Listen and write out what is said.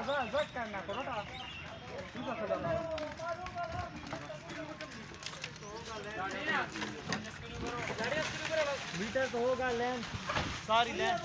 जा करना करो ना ठीक है चलो मीटर तो होगा लेन सारी लेन